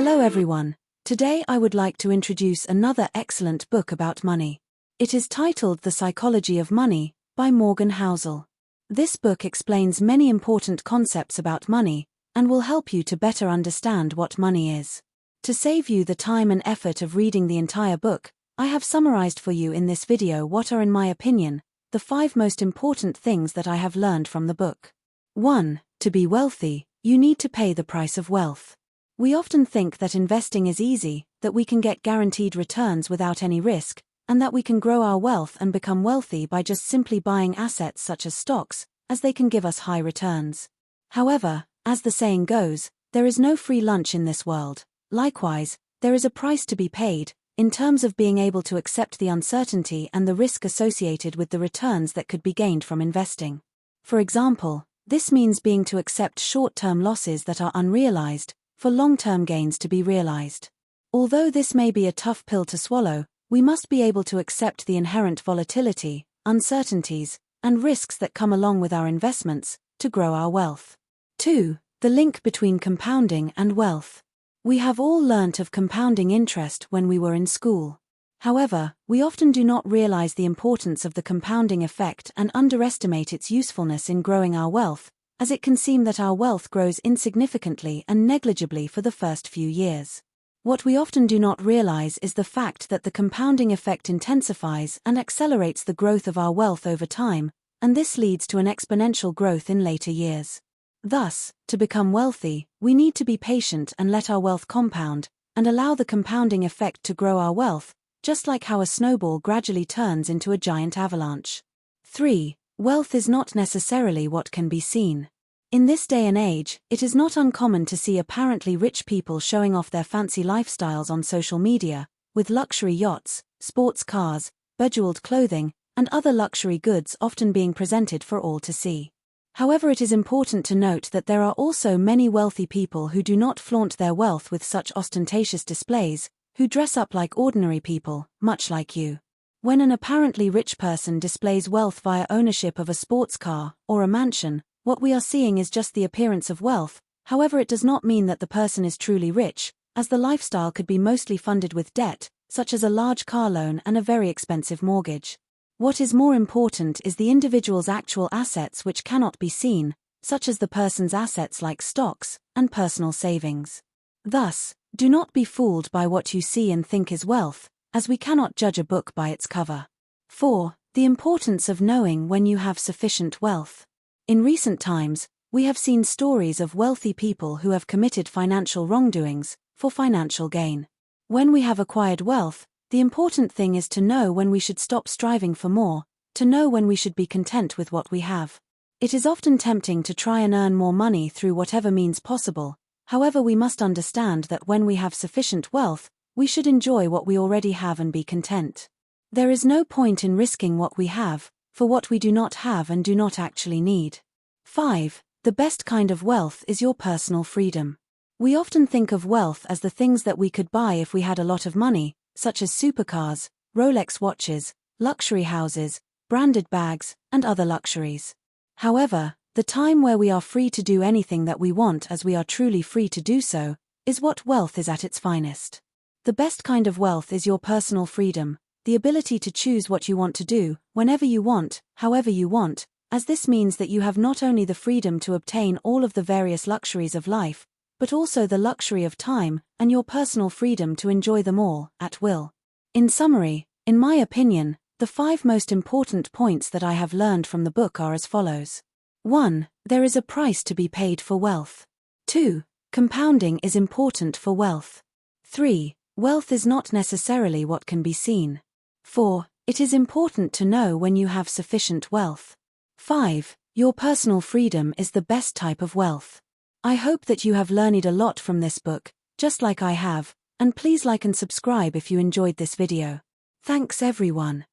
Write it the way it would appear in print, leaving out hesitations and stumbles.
Hello everyone. Today I would like to introduce another excellent book about money. It is titled The Psychology of Money by Morgan Housel. This book explains many important concepts about money and will help you to better understand what money is. To save you the time and effort of reading the entire book, I have summarized for you in this video what are, in my opinion, the 5 most important things that I have learned from the book. 1. To be wealthy, you need to pay the price of wealth. We often think that investing is easy, that we can get guaranteed returns without any risk, and that we can grow our wealth and become wealthy by just simply buying assets such as stocks, as they can give us high returns. However, as the saying goes, there is no free lunch in this world. Likewise, there is a price to be paid, in terms of being able to accept the uncertainty and the risk associated with the returns that could be gained from investing. For example, this means being to accept short-term losses that are unrealized, for long-term gains to be realized. Although this may be a tough pill to swallow, we must be able to accept the inherent volatility, uncertainties, and risks that come along with our investments, to grow our wealth. 2. The link between compounding and wealth. We have all learnt of compounding interest when we were in school. However, we often do not realize the importance of the compounding effect and underestimate its usefulness in growing our wealth, as it can seem that our wealth grows insignificantly and negligibly for the first few years. What we often do not realize is the fact that the compounding effect intensifies and accelerates the growth of our wealth over time, and this leads to an exponential growth in later years. Thus, to become wealthy, we need to be patient and let our wealth compound, and allow the compounding effect to grow our wealth, just like how a snowball gradually turns into a giant avalanche. 3. Wealth is not necessarily what can be seen. In this day and age, it is not uncommon to see apparently rich people showing off their fancy lifestyles on social media, with luxury yachts, sports cars, bejeweled clothing, and other luxury goods often being presented for all to see. However, it is important to note that there are also many wealthy people who do not flaunt their wealth with such ostentatious displays, who dress up like ordinary people, much like you. When an apparently rich person displays wealth via ownership of a sports car or a mansion, what we are seeing is just the appearance of wealth. However, it does not mean that the person is truly rich, as the lifestyle could be mostly funded with debt, such as a large car loan and a very expensive mortgage. What is more important is the individual's actual assets which cannot be seen, such as the person's assets like stocks and personal savings. Thus, do not be fooled by what you see and think is wealth, as we cannot judge a book by its cover. 4. The importance of knowing when you have sufficient wealth. In recent times, we have seen stories of wealthy people who have committed financial wrongdoings for financial gain. When we have acquired wealth, the important thing is to know when we should stop striving for more, to know when we should be content with what we have. It is often tempting to try and earn more money through whatever means possible. However, we must understand that when we have sufficient wealth, we should enjoy what we already have and be content. There is no point in risking what we have for what we do not have and do not actually need. 5. The best kind of wealth is your personal freedom. We often think of wealth as the things that we could buy if we had a lot of money, such as supercars, Rolex watches, luxury houses, branded bags, and other luxuries. However, the time where we are free to do anything that we want as we are truly free to do so, is what wealth is at its finest. The best kind of wealth is your personal freedom, the ability to choose what you want to do, whenever you want, however you want, as this means that you have not only the freedom to obtain all of the various luxuries of life, but also the luxury of time and your personal freedom to enjoy them all, at will. In summary, in my opinion, the 5 most important points that I have learned from the book are as follows. 1. There is a price to be paid for wealth. 2. Compounding is important for wealth. 3. Wealth is not necessarily what can be seen. 4. It is important to know when you have sufficient wealth. 5. Your personal freedom is the best type of wealth. I hope that you have learned a lot from this book, just like I have, and please like and subscribe if you enjoyed this video. Thanks everyone.